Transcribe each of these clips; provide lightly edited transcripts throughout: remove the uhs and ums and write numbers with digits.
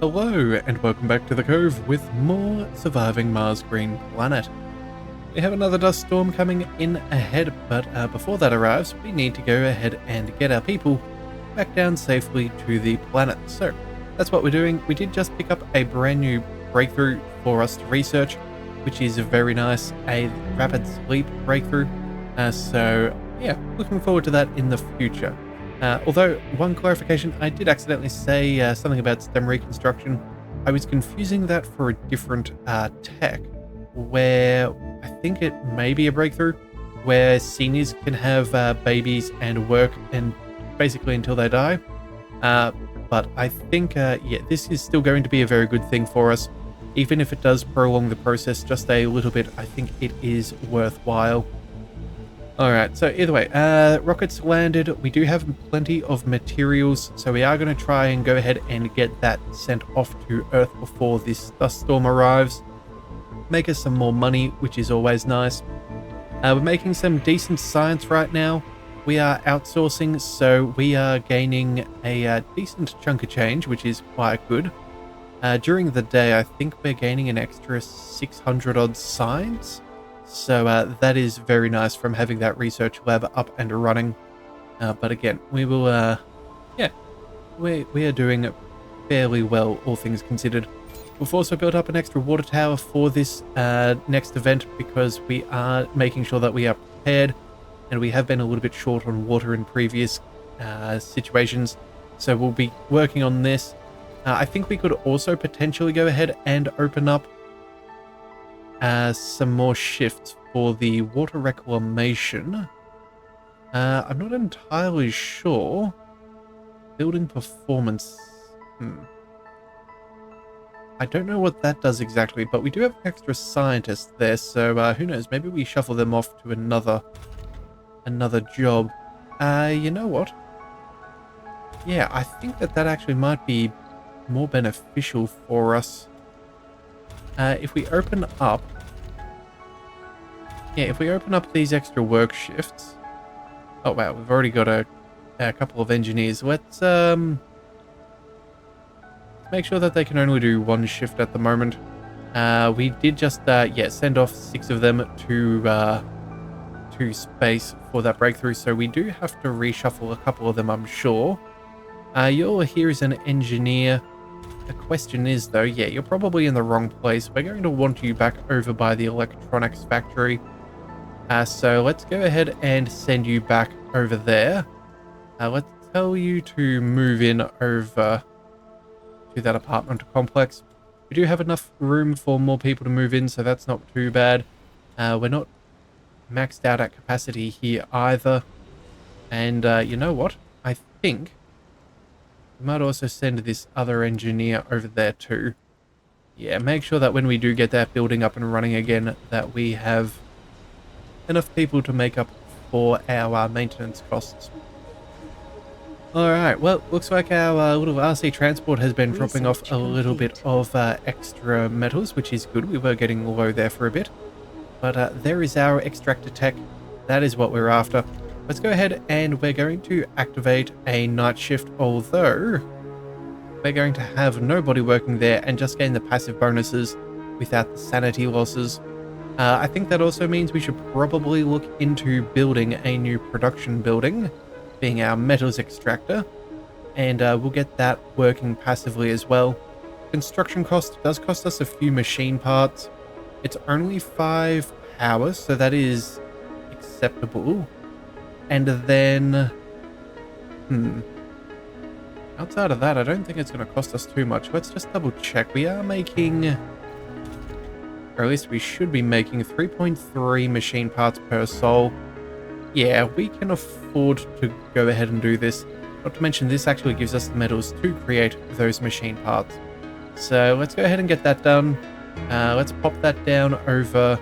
Hello, and welcome back to the Cove with more Surviving Mars Green Planet. We have another dust storm coming in ahead, but before that arrives, we need to go ahead and get our people back down safely to the planet. So, that's what we're doing. We did just pick up a brand new breakthrough for us to research, which is very nice, a rapid sleep breakthrough. So, yeah, looking forward to that in the future. Although, one clarification, I did accidentally say something about STEM reconstruction. I was confusing that for a different tech, where I think it may be a breakthrough, where seniors can have babies and work and basically until they die. But I think, yeah, this is still going to be a very good thing for us. Even if it does prolong the process just a little bit, I think it is worthwhile. Alright, so either way, rockets landed. We do have plenty of materials, so we are going to try and go ahead and get that sent off to Earth before this dust storm arrives. Make us some more money, which is always nice. We're making some decent science right now. We are outsourcing, so we are gaining a decent chunk of change, which is quite good. During the day, I think we're gaining an extra 600 odd science. So that is very nice from having that research lab up and running. But again, we will, yeah, we are doing fairly well, all things considered. We've also built up an extra water tower for this next event because we are making sure that we are prepared, and we have been a little bit short on water in previous situations. So we'll be working on this. I think we could also potentially go ahead and open up some more shifts for the water reclamation. I'm not entirely sure. Building performance. I don't know what that does exactly, but we do have an extra scientist there, so who knows? Maybe we shuffle them off to another job. You know what? Yeah, I think that actually might be more beneficial for us. If we open up... Yeah, if we open up these extra work shifts... Oh, wow, we've already got a couple of engineers. Let's make sure that they can only do one shift at the moment. We did just, yeah, send off 6 of them to space for that breakthrough, so we do have to reshuffle a couple of them, I'm sure. You're here as an engineer. The question is, though, yeah, you're probably in the wrong place. We're going to want you back over by the electronics factory. So let's go ahead and send you back over there. Let's tell you to move in over to that apartment complex. We do have enough room for more people to move in, so that's not too bad. We're not maxed out at capacity here either. And you know what? I think we might also send this other engineer over there too. Yeah, make sure that when we do get that building up and running again, that we have enough people to make up for our maintenance costs. Alright, well, looks like our little RC transport has been dropping off a little bit of extra metals, which is good. We were getting low there for a bit. But there is our extractor tech. That is what we're after. Let's go ahead and we're going to activate a night shift, although we're going to have nobody working there and just gain the passive bonuses without the sanity losses. I think that also means we should probably look into building a new production building, being our metals extractor, and we'll get that working passively as well. Construction cost does cost us a few machine parts. It's only 5 hours, so that is acceptable. And then, outside of that, I don't think it's going to cost us too much. Let's just double check. We are making, or at least we should be making 3.3 machine parts per soul. Yeah, we can afford to go ahead and do this. Not to mention, this actually gives us the metals to create those machine parts. So let's go ahead and get that done. Let's pop that down over...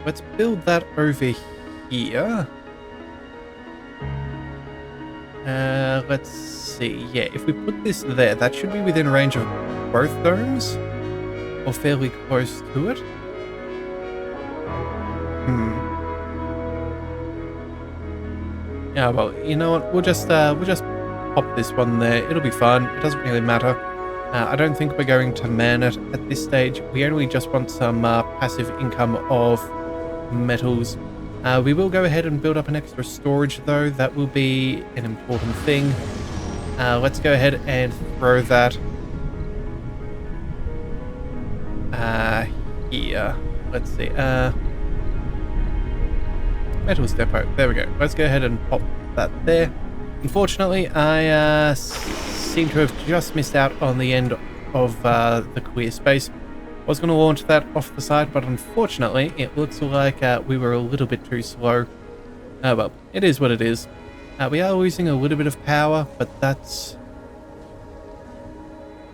Let's build that over here. Let's see. Yeah, if we put this there, that should be within range of both domes, or fairly close to it. Yeah, well, you know what? We'll just pop this one there. It'll be fine. It doesn't really matter. I don't think we're going to man it at this stage. We only just want some passive income of metals. We will go ahead and build up an extra storage though. That will be an important thing. Let's go ahead and throw that here. Let's see. Metals depot. There we go. Let's go ahead and pop that there. Unfortunately, I seem to have just missed out on the end of the clear space. I was going to launch that off the side, but unfortunately, it looks like we were a little bit too slow. Oh well, it is what it is. We are losing a little bit of power, but that's...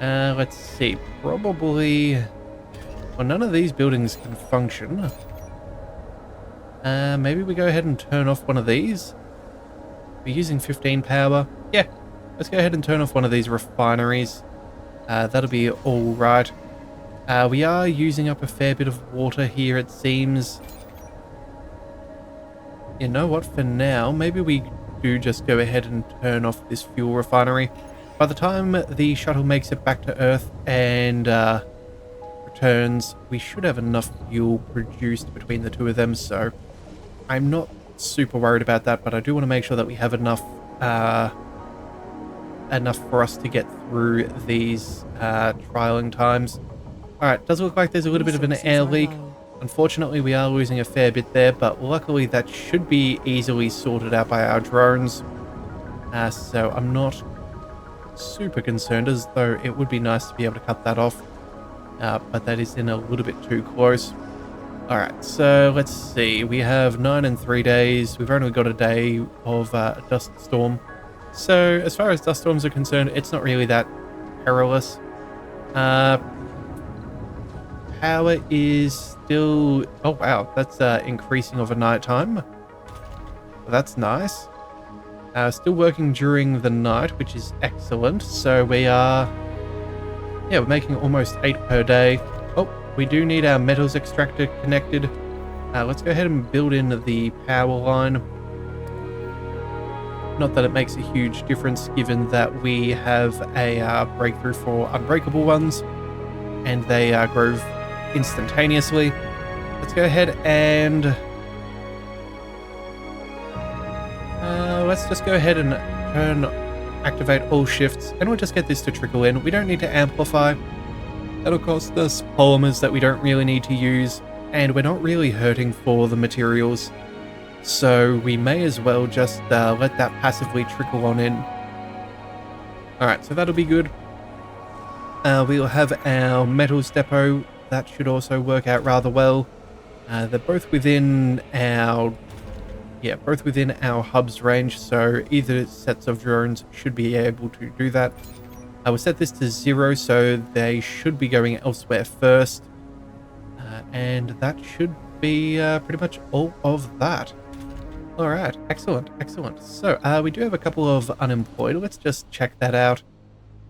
let's see. Probably... Well, none of these buildings can function. Maybe we go ahead and turn off one of these. We're using 15 power. Yeah, let's go ahead and turn off one of these refineries. That'll be all right. We are using up a fair bit of water here, it seems. You know what, for now, maybe we do just go ahead and turn off this fuel refinery. By the time the shuttle makes it back to Earth and returns, we should have enough fuel produced between the two of them, so I'm not super worried about that, but I do want to make sure that we have enough for us to get through these trialing times. Alright, does look like there's a little bit of an air leak. Unfortunately, we are losing a fair bit there, but luckily that should be easily sorted out by our drones. So I'm not super concerned, as though it would be nice to be able to cut that off. But that is in a little bit too close. Alright, so let's see. We have 9 and 3 days. We've only got a day of a dust storm. So as far as dust storms are concerned, it's not really that perilous. Power is still... Oh wow, that's increasing over night time. That's nice. Still working during the night, which is excellent. So we are... Yeah, we're making almost 8 per day. Oh, we do need our metals extractor connected. Let's go ahead and build in the power line. Not that it makes a huge difference, given that we have a breakthrough for unbreakable ones, and they grow instantaneously. Let's go ahead and let's just go ahead and activate all shifts, and we'll just get this to trickle in. We don't need to amplify. That'll cost us polymers that we don't really need to use, and we're not really hurting for the materials, so we may as well just let that passively trickle on in. Alright, so that'll be good. We'll have our metals depot. That should also work out rather well. They're both within our hub's range, so either sets of drones should be able to do that. I will set this to 0, so they should be going elsewhere first. And that should be pretty much all of that. Alright, excellent, excellent. So, we do have a couple of unemployed. Let's just check that out.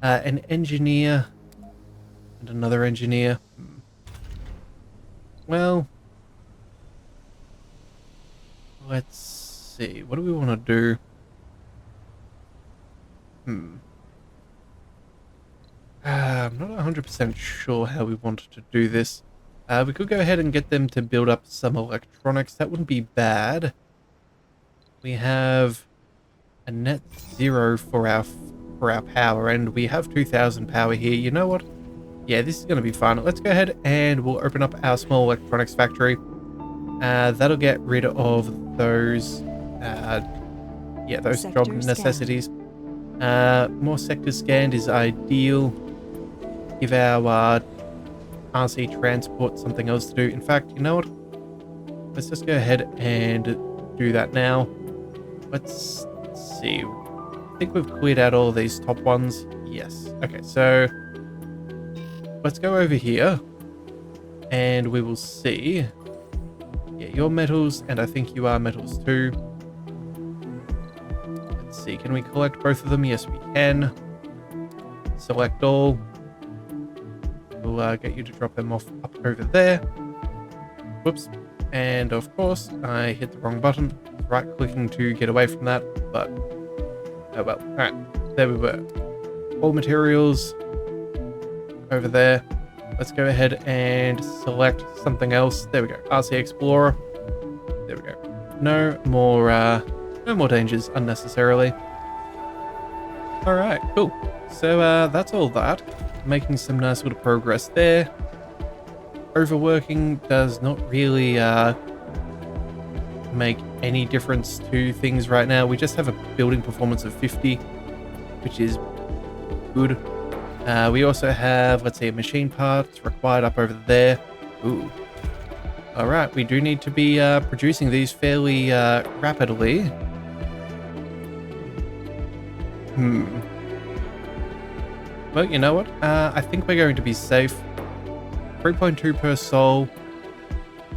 An engineer and another engineer. Well, let's see. What do we want to do? I'm not 100% sure how we wanted to do this. We could go ahead and get them to build up some electronics. That wouldn't be bad. We have a net 0 for our power, and we have 2,000 power here. You know what? Yeah, this is going to be fun. Let's go ahead and we'll open up our small electronics factory. That'll get rid of those, those job necessities. More sectors scanned is ideal. Give our RC transport something else to do. In fact, you know what? Let's just go ahead and do that now. Let's see. I think we've cleared out all these top ones. Yes. Okay, so let's go over here and we will see. Yeah, you're metals, and I think you are metals too. Let's see, can we collect both of them? Yes, we can. Select all. We'll get you to drop them off up over there. Whoops. And of course, I hit the wrong button. Right-clicking to get away from that, but oh well. Alright. There we were. All materials over there. Let's go ahead and select something else. There we go. RC Explorer. There we go. No more dangers unnecessarily. All right, cool. So that's all that. Making some nice little progress there. Overworking does not really make any difference to things right now. We just have a building performance of 50, which is good. We also have, let's see, machine parts required up over there. Ooh. All right, we do need to be producing these fairly rapidly. Well, you know what? I think we're going to be safe. 3.2 per soul.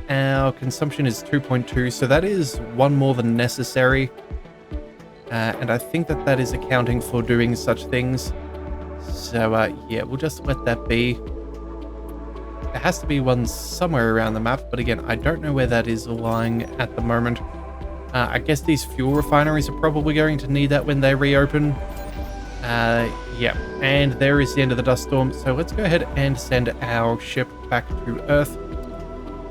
Our consumption is 2.2, so that is one more than necessary. And I think that that is accounting for doing such things. So, yeah, we'll just let that be. There has to be one somewhere around the map, but again, I don't know where that is lying at the moment. I guess these fuel refineries are probably going to need that when they reopen. Yeah, and there is the end of the dust storm, so let's go ahead and send our ship back to Earth.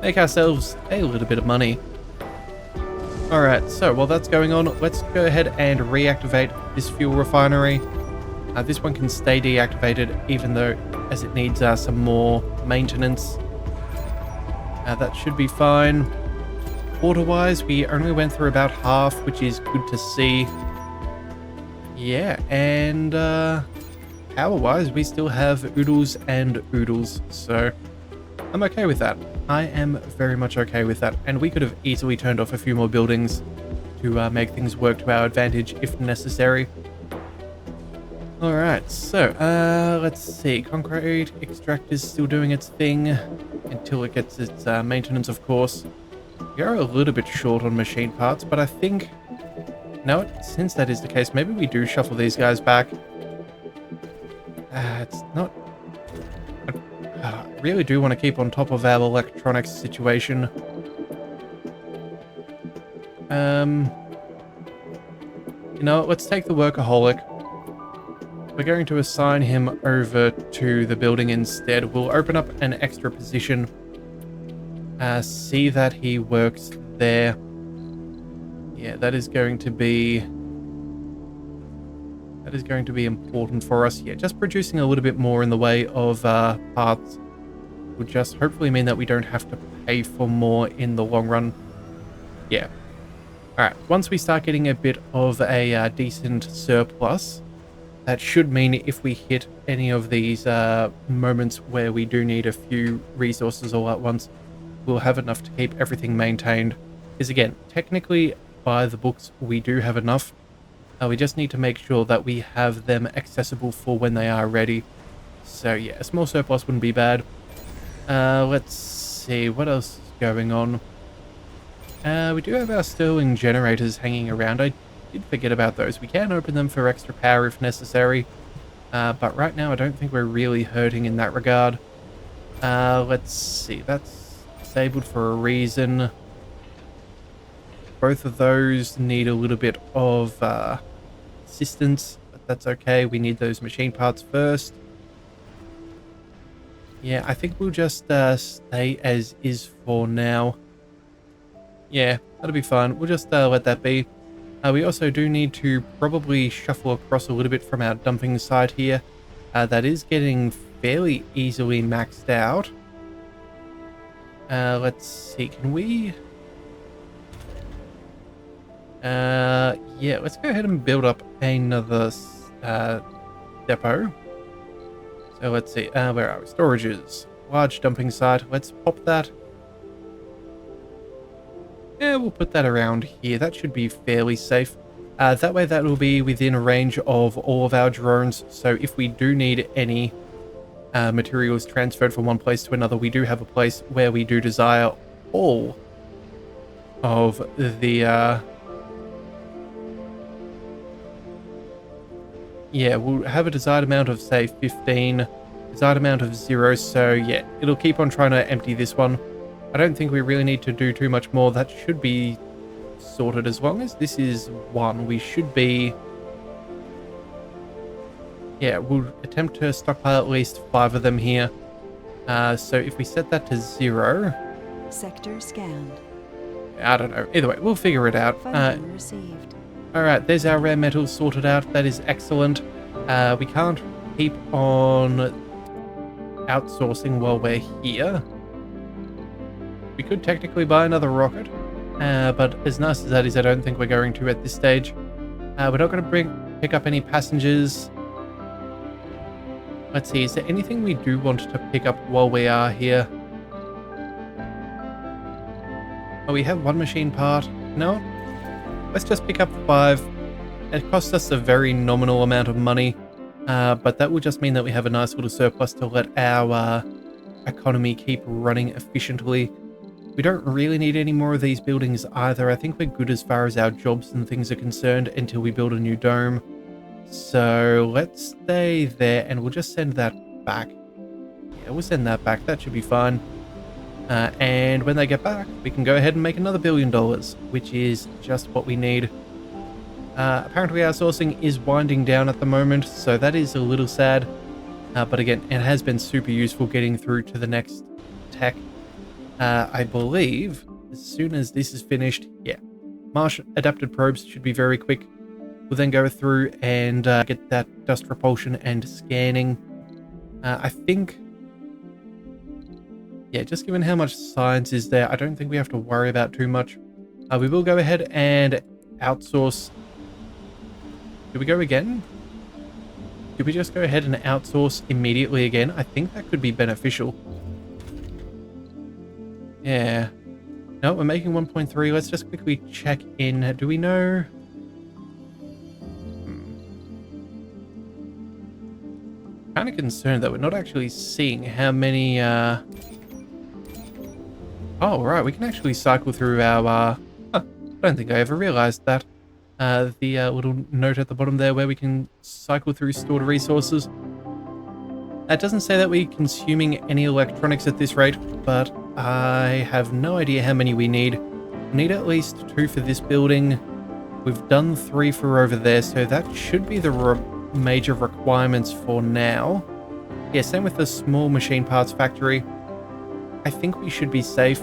Make ourselves a little bit of money. Alright, so while that's going on, let's go ahead and reactivate this fuel refinery. This one can stay deactivated even though as it needs some more maintenance. That should be fine. Water-wise, we only went through about half, which is good to see. Yeah, and power-wise, we still have oodles and oodles, so I'm okay with that. I am very much okay with that, and we could have easily turned off a few more buildings to make things work to our advantage if necessary. Alright, so let's see. Concrete extractor is still doing its thing until it gets its maintenance, of course. We are a little bit short on machine parts, but I think... No, since that is the case, maybe we do shuffle these guys back. It's not... I really do want to keep on top of our electronics situation. You know, let's take the workaholic. We're going to assign him over to the building instead. We'll open up an extra position. See that he works there. Yeah, that is going to be important for us. Yeah, just producing a little bit more in the way of parts will just hopefully mean that we don't have to pay for more in the long run. Yeah. All right. Once we start getting a bit of a decent surplus, that should mean if we hit any of these moments where we do need a few resources all at once, we'll have enough to keep everything maintained. Because again, technically, by the books, we do have enough. We just need to make sure that we have them accessible for when they are ready. So yeah, a small surplus wouldn't be bad. Let's see, what else is going on? We do have our Sterling generators hanging around. I did forget about those. We can open them for extra power if necessary. But right now, I don't think we're really hurting in that regard. Let's see, that's disabled for a reason. Both of those need a little bit of assistance, but that's okay. We need those machine parts first. Yeah, I think we'll just stay as is for now. Yeah, that'll be fine. We'll just let that be. We also do need to probably shuffle across a little bit from our dumping site here. That is getting fairly easily maxed out. Let's see, can we... yeah, let's go ahead and build up another depot. So let's see, where are we? Storages. Large dumping site. Let's pop that. Yeah, we'll put that around here. That should be fairly safe. That way that will be within range of all of our drones. So if we do need any materials transferred from one place to another, we do have a place where we do desire all of the... yeah, we'll have a desired amount of, say, 15, desired amount of 0, so yeah, it'll keep on trying to empty this one. I don't think we really need to do too much more. That should be sorted as long as this is 1. We should be... Yeah, we'll attempt to stockpile at least 5 of them here. So if we set that to 0... Sector scanned. I don't know. Either way, we'll figure it out. Funding received. Alright, there's our rare metals sorted out. That is excellent. We can't keep on outsourcing while we're here. We could technically buy another rocket, but as nice as that is, I don't think we're going to at this stage. We're not going to pick up any passengers. Let's see, is there anything we do want to pick up while we are here? Oh, we have 1 machine part. No? Let's just pick up 5. It costs us a very nominal amount of money, but that will just mean that we have a nice little surplus to let our economy keep running efficiently. We don't really need any more of these buildings either. I think we're good as far as our jobs and things are concerned until we build a new dome. So let's stay there and we'll just send that back. Yeah, we'll send that back. That should be fine. And when they get back, we can go ahead and make another $1 billion, which is just what we need. Apparently our sourcing is winding down at the moment, so that is a little sad. But again, it has been super useful getting through to the next tech. I believe as soon as this is finished, yeah, Martian adapted probes should be very quick. We'll then go through and get that dust repulsion and scanning. I think, yeah, just given how much science is there, I don't think we have to worry about too much. We will go ahead and outsource. Do we go again? Did we just go ahead and outsource immediately again? I think that could be beneficial. Yeah. No, we're making 1.3. Let's just quickly check in. Do we know? Kind of concerned that we're not actually seeing how many oh right, we can actually cycle through our I don't think I ever realized that. The little note at the bottom there where we can cycle through stored resources. That doesn't say that we're consuming any electronics at this rate, but I have no idea how many we need. We need at least 2 for this building. We've done 3 for over there, so that should be the major requirements for now. Yeah, same with the small machine parts factory. I think we should be safe.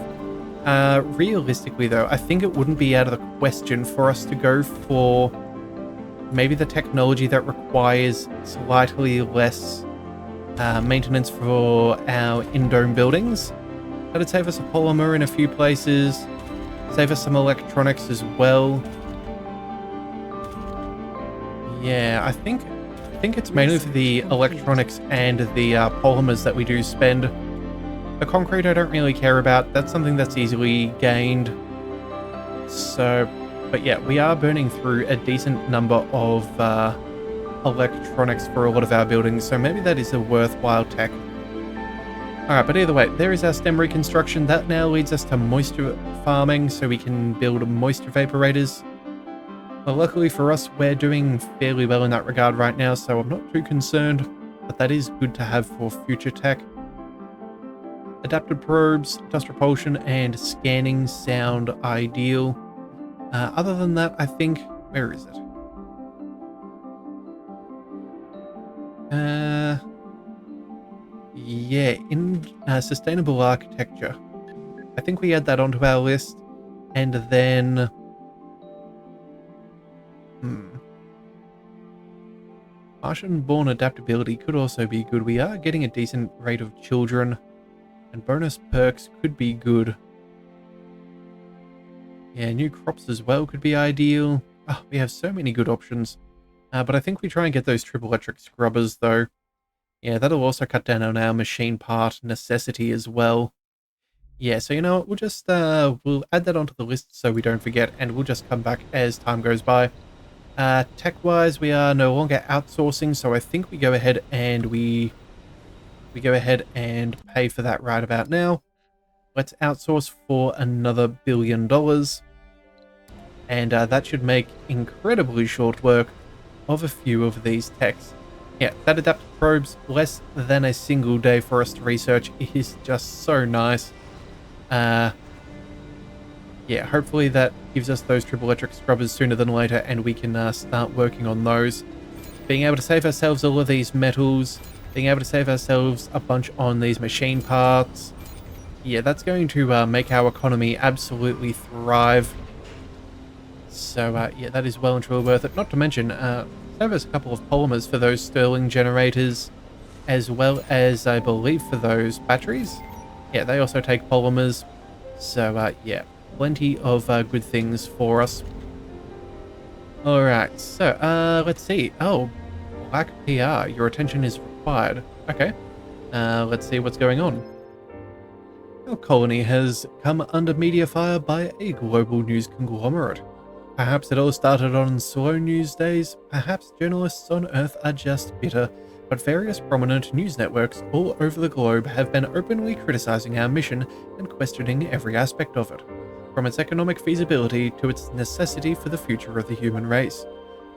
Realistically though, I think it wouldn't be out of the question for us to go for maybe the technology that requires slightly less maintenance for our in-dome buildings. That'd save us a polymer in a few places, save us some electronics as well. Yeah, I think it's mainly for the electronics and the polymers that we do spend. The concrete I don't really care about. That's something that's easily gained. So, but yeah, we are burning through a decent number of electronics for a lot of our buildings, so maybe that is a worthwhile tech. Alright, but either way, there is our stem reconstruction. That now leads us to moisture farming, so we can build moisture evaporators. Well, luckily for us, we're doing fairly well in that regard right now, so I'm not too concerned, but that is good to have for future tech. Adapted probes, dust repulsion, and scanning sound ideal. Other than that, I think... Where is it? Yeah, in sustainable architecture. I think we add that onto our list, and then... Martian-born adaptability could also be good. We are getting a decent rate of children, and bonus perks could be good. Yeah, new crops as well could be ideal. Oh, we have so many good options. But I think we try and get those triple electric scrubbers, though. Yeah, that'll also cut down on our machine part necessity as well. Yeah, so you know what, we'll just we'll add that onto the list so we don't forget, and we'll just come back as time goes by. Tech-wise, we are no longer outsourcing, so I think we go ahead and we go ahead and pay for that right about now. Let's outsource for another $1 billion. And that should make incredibly short work of a few of these techs. Yeah, that adapted probes, less than a single day for us to research is just so nice. Yeah, hopefully that gives us those triple electric scrubbers sooner than later, and we can start working on those. being able to save ourselves all of these metals, being able to save ourselves a bunch on these machine parts. Yeah, that's going to make our economy absolutely thrive. So, yeah, that is well and truly worth it. Not to mention, save us a couple of polymers for those Stirling generators, as well as, I believe, for those batteries. Yeah, they also take polymers. So, yeah, plenty of good things for us. Alright, so, let's see. Oh, Black PR, your attention is required. Okay, let's see what's going on. Our colony has come under media fire by a global news conglomerate. Perhaps it all started on slow news days, perhaps journalists on Earth are just bitter, but various prominent news networks all over the globe have been openly criticizing our mission and questioning every aspect of it, from its economic feasibility to its necessity for the future of the human race.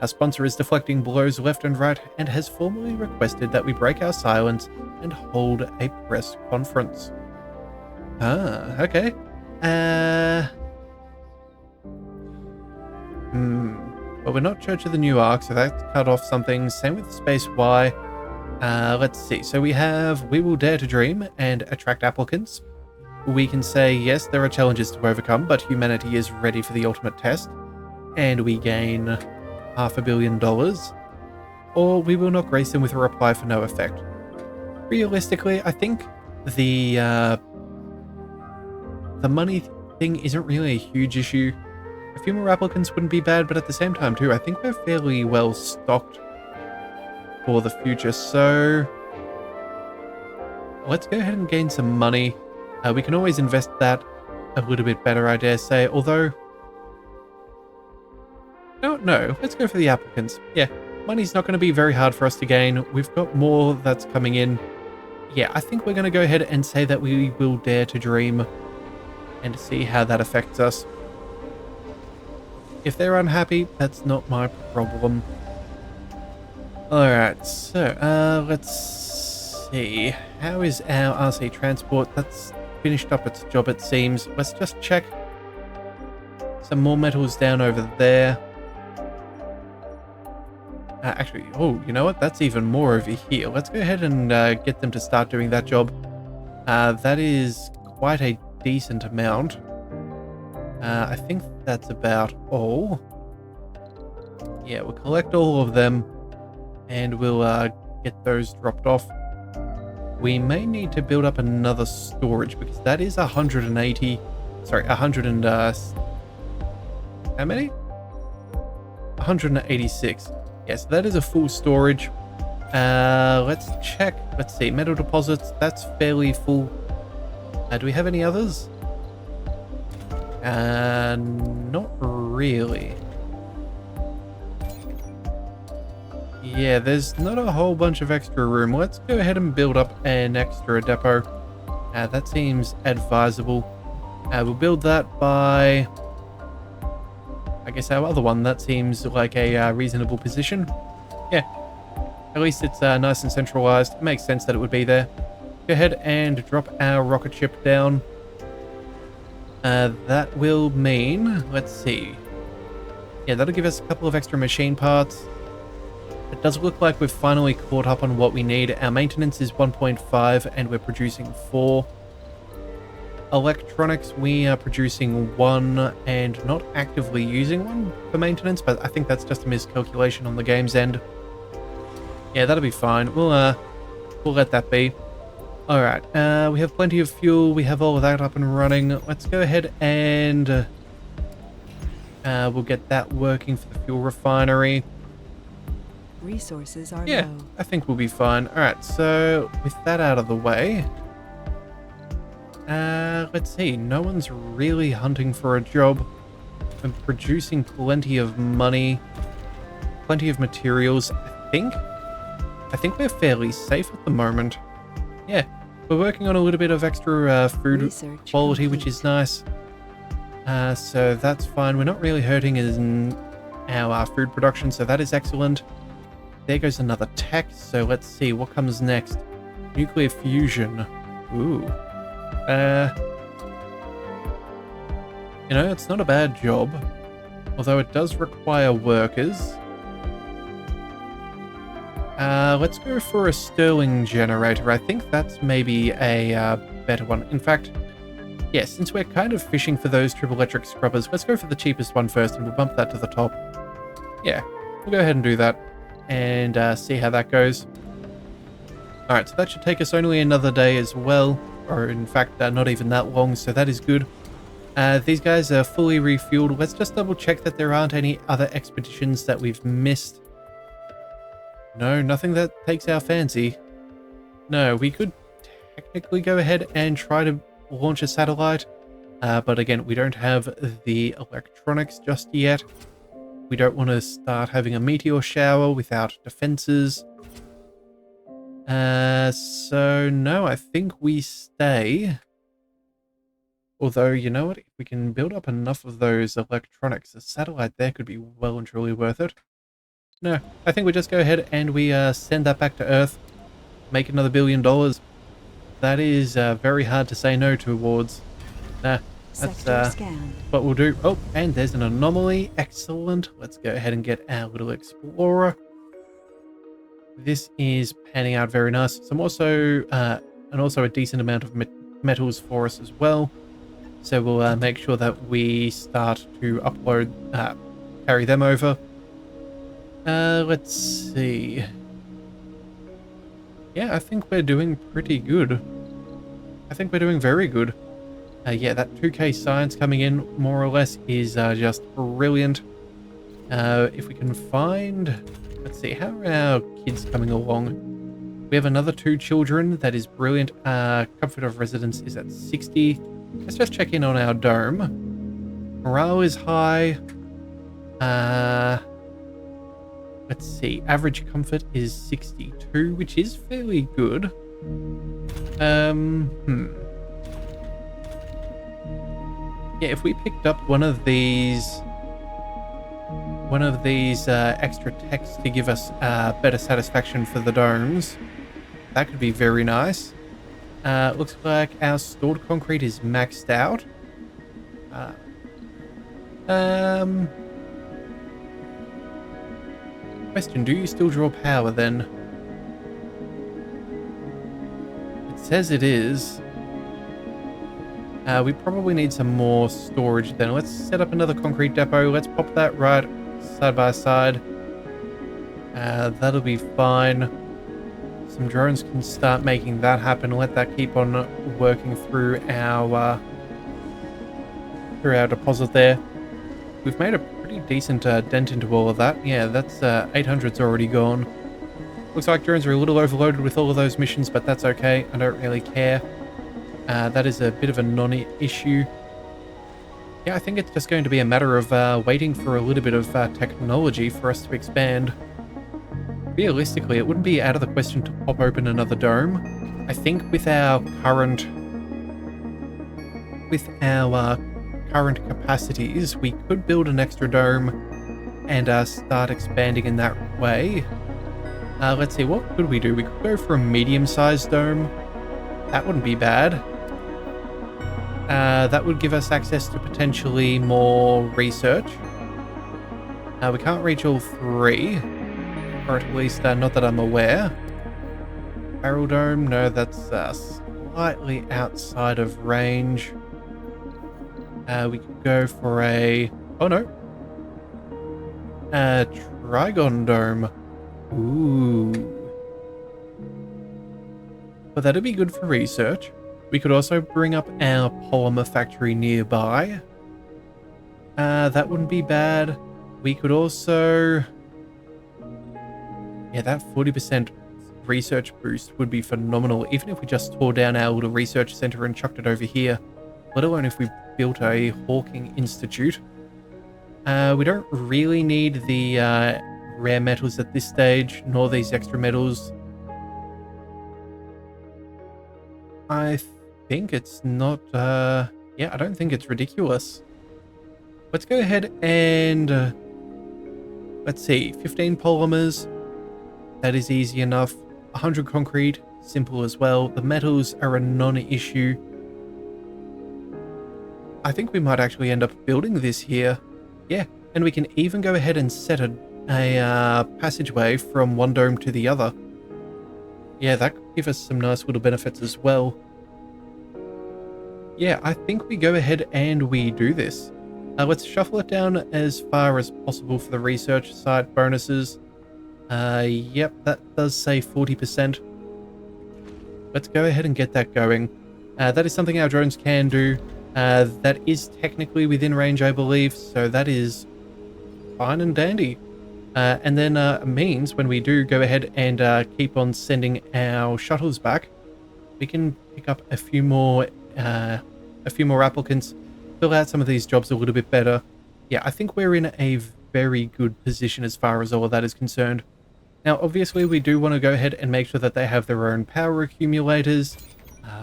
Our sponsor is deflecting blows left and right and has formally requested that we break our silence and hold a press conference. Ah, okay. Well, we're not Church of the New Ark, so that's cut off something. Same with Space Y. Let's see. So we have We Will Dare to Dream and attract applicants. We can say, yes, there are challenges to overcome, but humanity is ready for the ultimate test. And we gain $500 million. Or we will not grace them with a reply for no effect. Realistically, I think the money thing isn't really a huge issue. A few more applicants wouldn't be bad, but at the same time too, I think we're fairly well stocked for the future. So let's go ahead and gain some money. We can always invest that a little bit better, I dare say. Although, no, let's go for the applicants. Yeah, money's not going to be very hard for us to gain. We've got more that's coming in. Yeah, I think we're going to go ahead and say that we will dare to dream and see how that affects us. If they're unhappy, that's not my problem. Alright, so, let's see. How is our RC transport? That's finished up its job, it seems. Let's just check. Some more metals down over there. Actually, oh, you know what? That's even more over here. Let's go ahead and get them to start doing that job. That is quite a decent amount. I think that's about all. Yeah, we'll collect all of them and we'll get those dropped off. We may need to build up another storage because that is 180. Sorry, 100 and how many? 186. Yes, that is a full storage. Let's check. Let's see. Metal deposits. That's fairly full. Do we have any others? Not really. Yeah, there's not a whole bunch of extra room. Let's go ahead and build up an extra depot. That seems advisable. We'll build that by, I guess, our other one. That seems like a reasonable position. Yeah, at least it's nice and centralized. It makes sense that it would be there. Go ahead and drop our rocket ship down. That will mean, let's see. Yeah, that'll give us a couple of extra machine parts. It does look like we've finally caught up on what we need. Our maintenance is 1.5 and we're producing 4. Electronics, we are producing 1 and not actively using 1 for maintenance, but I think that's just a miscalculation on the game's end. Yeah, that'll be fine. We'll let that be. Alright, we have plenty of fuel. We have all of that up and running. Let's go ahead and we'll get that working for the fuel refinery. Resources are Yeah, low. I think we'll be fine. Alright, so with that out of the way, let's see. No one's really hunting for a job. I'm producing plenty of money, plenty of materials. I think we're fairly safe at the moment. Yeah, we're working on a little bit of extra food Research quality, complete. which is nice. So that's fine. We're not really hurting in our food production, so that is excellent. There goes another tech, so let's see what comes next. Nuclear fusion. Ooh. You know, it's not a bad job, although it does require workers. Let's go for a Sterling generator. I think that's maybe a better one. In fact, yeah, since we're kind of fishing for those triple electric scrubbers, let's go for the cheapest one first and we'll bump that to the top. Yeah, we'll go ahead and do that and see how that goes. Alright, so that should take us only another day as well, or in fact, not even that long, so that is good. These guys are fully refueled. Let's just double check that there aren't any other expeditions that we've missed. No, nothing that takes our fancy. No, we could technically go ahead and try to launch a satellite, but again, we don't have the electronics just yet. We don't want to start having a meteor shower without defenses. So no, I think we stay. Although, you know what? If we can build up enough of those electronics, a satellite there could be well and truly worth it. No, I think we just go ahead and we send that back to Earth. Make another $1 billion. That is very hard to say no towards. Nah, that's what we'll do. Oh, and there's an anomaly. Excellent. Let's go ahead and get our little explorer. This is panning out very nice. Some also, and also a decent amount of metals for us as well. So we'll make sure that we start to upload, carry them over. Let's see. Yeah, I think we're doing pretty good. I think we're doing very good. Yeah, that 2K science coming in, more or less, is just brilliant. If we can find... Let's see, how are our kids coming along? We have another 2 children. That is brilliant. Comfort of residence is at 60. Let's just check in on our dome. Morale is high. Let's see. Average comfort is 62, which is fairly good. Yeah, if we picked up one of these extra techs to give us better satisfaction for the domes, that could be very nice. Looks like our stored concrete is maxed out. Question, do you still draw power then? It says it is. We probably need some more storage then. Let's set up another concrete depot. Let's pop that right side by side. That'll be fine. Some drones can start making that happen. Let that keep on working through our deposit there. We've made a pretty decent dent into all of that. Yeah, that's 800's already gone. Looks like drones are a little overloaded with all of those missions, but that's okay. I don't really care. That is a bit of a non-issue. Yeah, I think it's just going to be a matter of waiting for a little bit of technology for us to expand. Realistically, it wouldn't be out of the question to pop open another dome. I think with our current capacities, we could build an extra dome and start expanding in that way. Let's see, what could we do? We could go for a medium-sized dome. That wouldn't be bad. That would give us access to potentially more research. We can't reach all 3. Or at least not that I'm aware. Barrel dome, no, that's slightly outside of range. We could go for a... Oh no. Trigon dome. Ooh. But that'd be good for research. We could also bring up our polymer factory nearby. That wouldn't be bad. We could also... Yeah, that 40% research boost would be phenomenal, even if we just tore down our little research center and chucked it over here, let alone if we built a Hawking Institute. We don't really need the rare metals at this stage, nor these extra metals. I think it's not, yeah, I don't think it's ridiculous. Let's go ahead and, let's see, 15 polymers. That is easy enough. 100 concrete, simple as well. The metals are a non-issue. I think we might actually end up building this here. Yeah, and we can even go ahead and set a a passageway from one dome to the other. Yeah, that could give us some nice little benefits as well. Yeah, I think we go ahead and we do this. Let's shuffle it down as far as possible for the research site bonuses. Yep, that does say 40%. Let's go ahead and get that going. That is something our drones can do. That is technically within range, I believe, so that is fine and dandy. And then means when we do go ahead and keep on sending our shuttles back, we can pick up a few more applicants, fill out some of these jobs a little bit better. Yeah, I think we're in a very good position as far as all of that is concerned. Now, obviously, we do want to go ahead and make sure that they have their own power accumulators,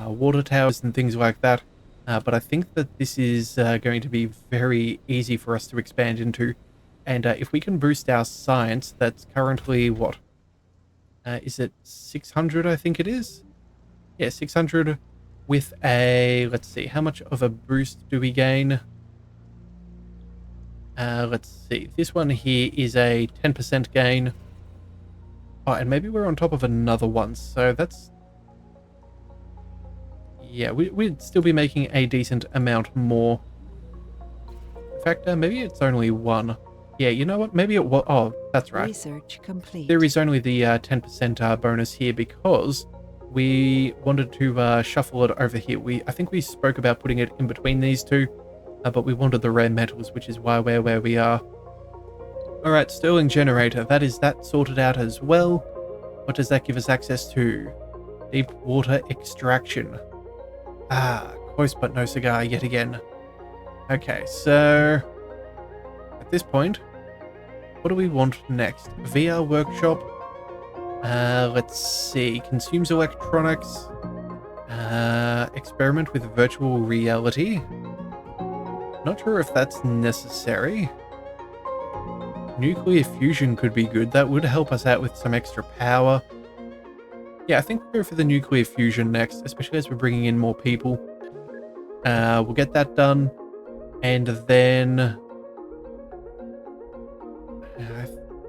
water towers, and things like that. But I think that this is going to be very easy for us to expand into. And if we can boost our science, that's currently what? Is it 600, I think it is? Yeah, 600 with a... Let's see, how much of a boost do we gain? Let's see. This one here is a 10% gain. Oh, and maybe we're on top of another one, so that's... Yeah, we'd still be making a decent amount more. In fact, maybe it's only one. Yeah, you know what? Maybe it was... Oh, that's right. Research complete. There is only the 10% bonus here because we wanted to shuffle it over here. I think we spoke about putting it in between these two, but we wanted the rare metals, which is why we're where we are. Alright, Sterling Generator. That is that sorted out as well. What does that give us access to? Deep water extraction. Ah, close but no cigar yet again. Okay, so at this point, what do we want next? VR workshop. Let's see. Consumes electronics. Experiment with virtual reality. Not sure if that's necessary. Nuclear fusion could be good. That would help us out with some extra power. Yeah, I think we'll go for the nuclear fusion next, especially as we're bringing in more people. We'll get that done. And then...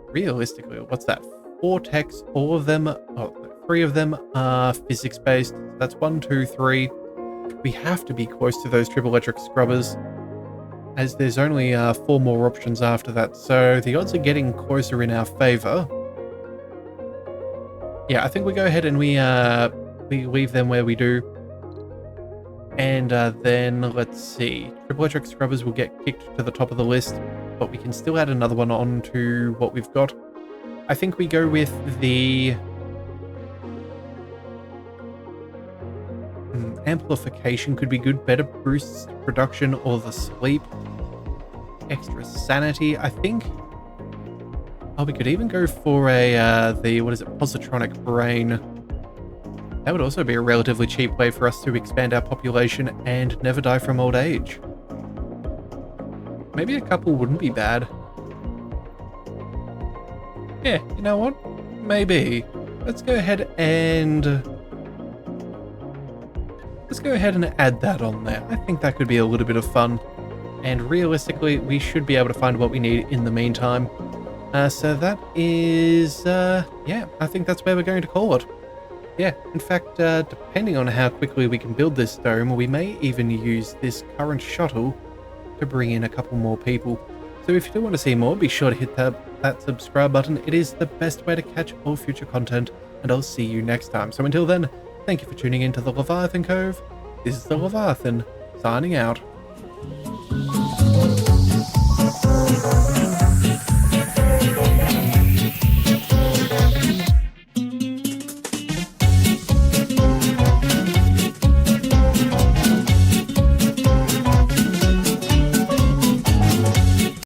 realistically, what's that? 4 techs, all of them... Oh, 3 of them are physics-based. That's 1, 2, 3. We have to be close to those triple electric scrubbers, as there's only 4 more options after that, so the odds are getting closer in our favor. Yeah, I think we go ahead and we leave them where we do. And then, let's see. Triple electric scrubbers will get kicked to the top of the list, but we can still add another one on to what we've got. I think we go with the... amplification could be good. Better boosts production or the sleep. Extra sanity, I think. Oh, we could even go for a, what is it, positronic brain. That would also be a relatively cheap way for us to expand our population and never die from old age. Maybe a couple wouldn't be bad. Yeah, you know what? Maybe. Let's go ahead and add that on there. I think that could be a little bit of fun. And realistically, we should be able to find what we need in the meantime. So that is, yeah, I think that's where we're going to call it. Yeah, in fact, depending on how quickly we can build this dome, we may even use this current shuttle to bring in a couple more people. So if you do want to see more, be sure to hit that subscribe button. It is the best way to catch all future content, and I'll see you next time. So until then, thank you for tuning in to the Leviathan Cove. This is the Leviathan, signing out.